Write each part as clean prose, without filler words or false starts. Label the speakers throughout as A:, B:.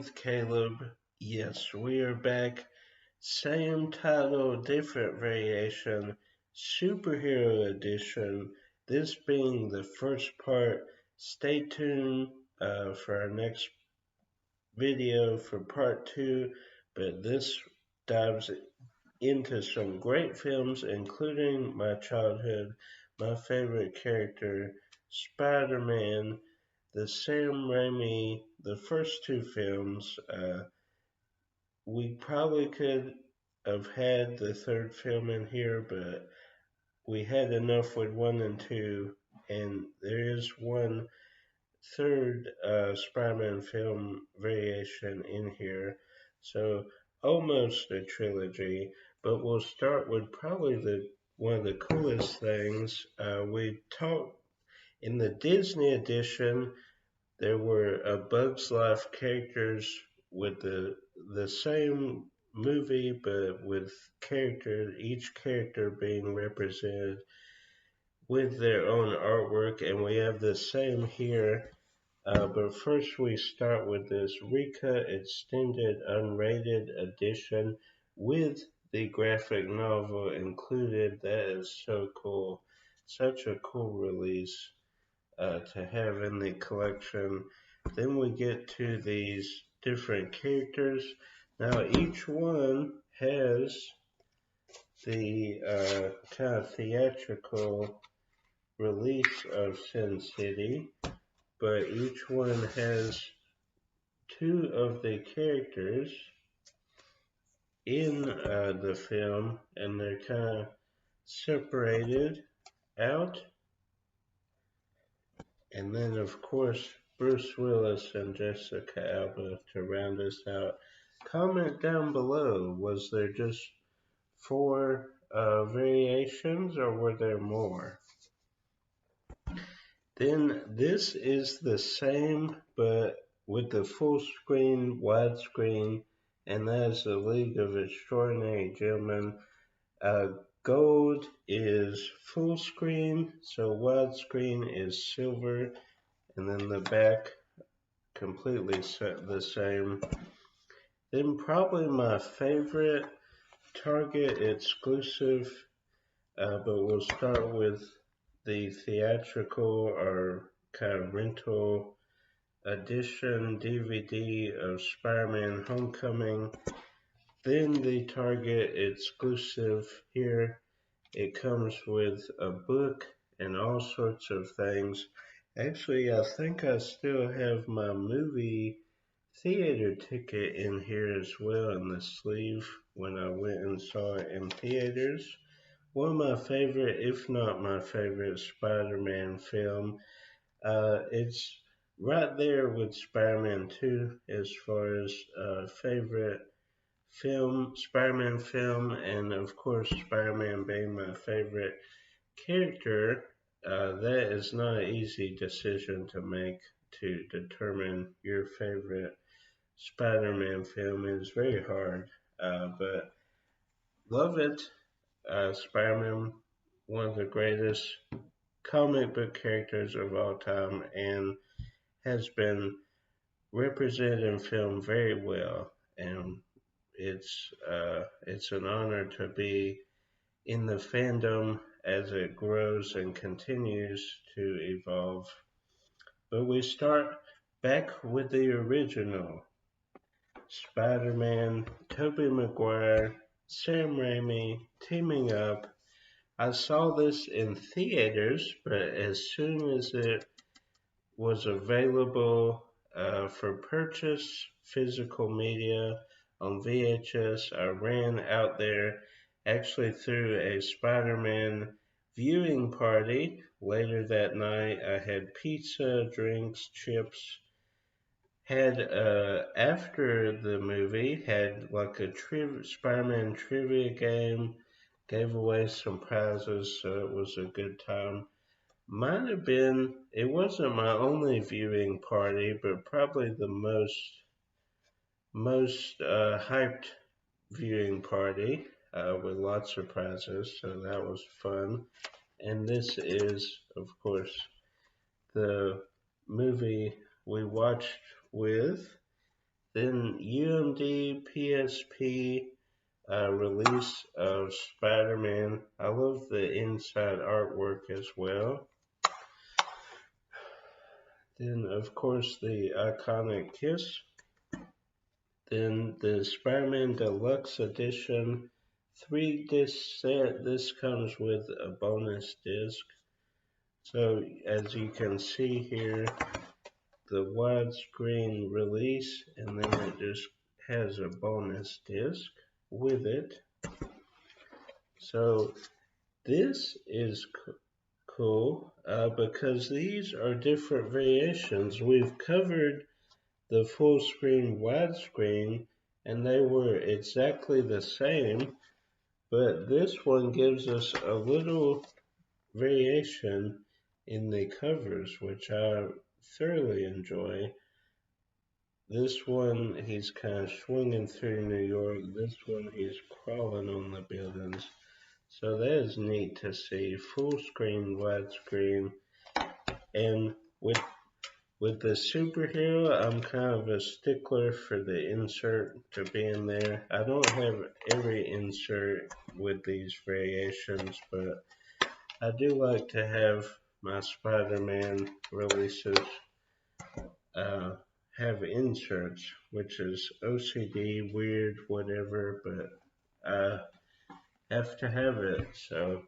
A: with Caleb. Yes, we are back. Same title, different variation, superhero edition. This being the first part. Stay tuned for our next video for part two. But this dives into some great films, including my childhood, my favorite character, Spider-Man, the Sam Raimi, the first two films. We probably could have had the third film in here, but we had enough with one and two, and there is one third Spider-Man film variation in here, so almost a trilogy. But we'll start with probably the one of the coolest things. We talked in the Disney edition. There were a Bugs Life characters with the same movie, but with each character being represented with their own artwork, and we have the same here. But first, we start with this recut extended unrated edition with the graphic novel included. That is so cool. Such a cool release to have in the collection. Then we get to these different characters. Now, each one has the kind of theatrical release of Sin City, but each one has two of the characters in the film, and they're kind of separated out. And then, of course, Bruce Willis and Jessica Alba to round us out. Comment down below, was there just four variations or were there more? Then this is the same, but with the full screen, widescreen, and that is the League of Extraordinary Gentlemen. Gold is full screen, so widescreen is silver, and then the back completely the same. Then probably my favorite Target exclusive, but we'll start with the theatrical or kind of rental edition DVD of Spider-Man Homecoming. Then the Target exclusive here. It comes with a book and all sorts of things. Actually, I think I still have my movie theater ticket in here as well in the sleeve when I went and saw it in theaters. One of my favorite, if not my favorite, Spider-Man film. It's right there with Spider-Man 2 as far as favorite film, Spider-Man film, and of course Spider-Man being my favorite character. That is not an easy decision to make to determine your favorite Spider-Man film. It is very hard, but love it. Spider-Man, one of the greatest comic book characters of all time, and has been represented in film very well. And it's an honor to be in the fandom as it grows and continues to evolve. But we start back with the original Spider-Man, Tobey Maguire, Sam Raimi teaming up. I saw this in theaters, but as soon as it was available for purchase, physical media on VHS, I ran out there, actually threw a Spider-Man viewing party. Later that night, I had pizza, drinks, chips. Had after the movie, had like a Spider-Man trivia game, gave away some prizes, so it was a good time. Might have been, it wasn't my only viewing party, but probably the most hyped viewing party with lots of prizes, so that was fun. And this is, of course, the movie we watched with Then UMD PSP release of Spider-Man. I love the inside artwork as well. Then, of course, the iconic kiss. Then the Spider-Man Deluxe Edition 3-disc set. This comes with a bonus disc. So, as you can see here, the widescreen release, and then it just has a bonus disc with it. So, this is cool because these are different variations. We've covered the full screen widescreen and they were exactly the same, but this one gives us a little variation in the covers, which I thoroughly enjoy. This one he's kind of swinging through New York, this one he's crawling on the buildings. So that is neat to see, full screen, widescreen, and with the superhero, I'm kind of a stickler for the insert to be in there. I don't have every insert with these variations, but I do like to have my Spider-Man releases have inserts, which is OCD, weird, whatever, but I have to have it. So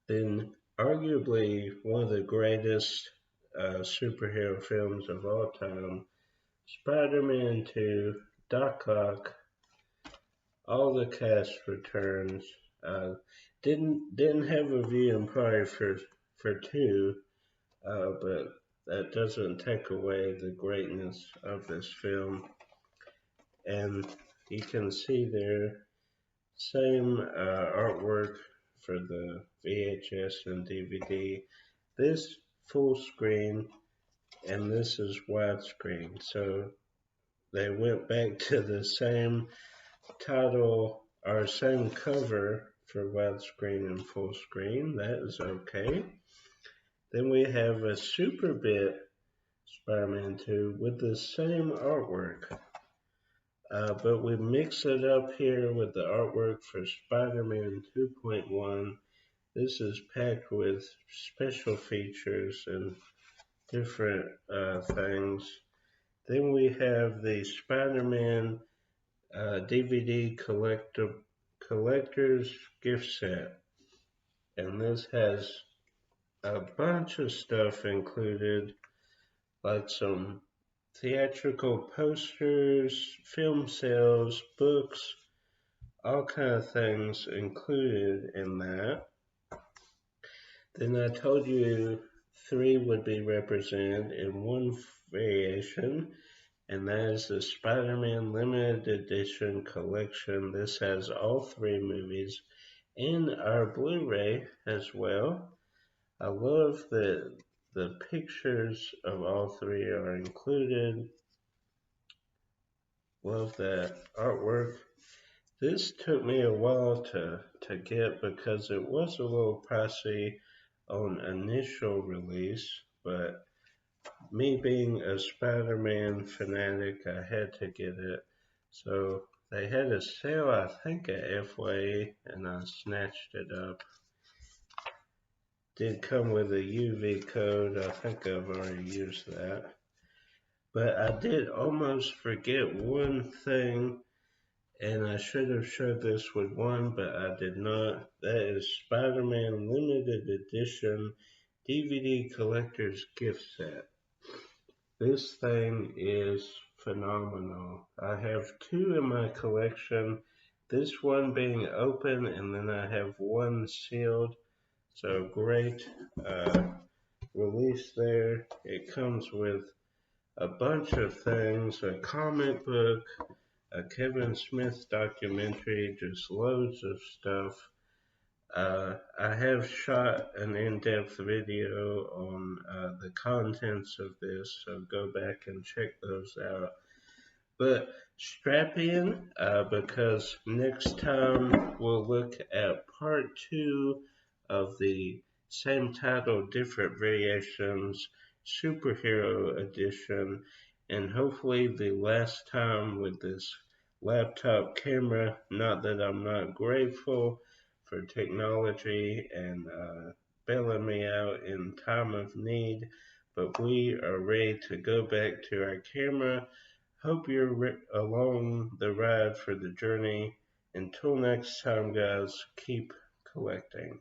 A: then, arguably one of the greatest superhero films of all time, Spider-Man 2, Doc Ock, all the cast returns. Didn't have a viewing party for 2, but that doesn't take away the greatness of this film. And you can see there, same artwork for the VHS and DVD. This full screen and this is widescreen. So they went back to the same title or same cover for widescreen and full screen. That is okay. Then we have a Super Bit Spider-Man 2 with the same artwork. But we mix it up here with the artwork for Spider-Man 2.1. This is packed with special features and different things. Then we have the Spider-Man DVD collector's gift set. And this has a bunch of stuff included, like some theatrical posters, film sales, books, all kind of things included in that. Then I told you 3 would be represented in one variation, and that is the Spider-Man Limited Edition Collection. This has all 3 movies and our Blu-ray as well. I love that the pictures of all 3 are included. Love that artwork. This took me a while to get because it was a little pricey on initial release, but me being a Spider-Man fanatic, I had to get it. So they had a sale, I think at FYE, and I snatched it up. Did come with a UV code, I think I've already used that. But I did almost forget one thing, and I should have showed this with one, but I did not. That is Spider-Man Limited Edition DVD Collector's Gift Set. This thing is phenomenal. I have 2 in my collection, this one being open, and then I have one sealed. So great release there. It comes with a bunch of things, a comic book, a Kevin Smith documentary, just loads of stuff. I have shot an in-depth video on the contents of this, so go back and check those out. But strap in because next time we'll look at part 2 of the same title, different variations, superhero edition. and hopefully the last time with this laptop camera. Not that I'm not grateful for technology and bailing me out in time of need, but we are ready to go back to our camera. Hope you're along the ride for the journey. Until next time, guys, keep collecting.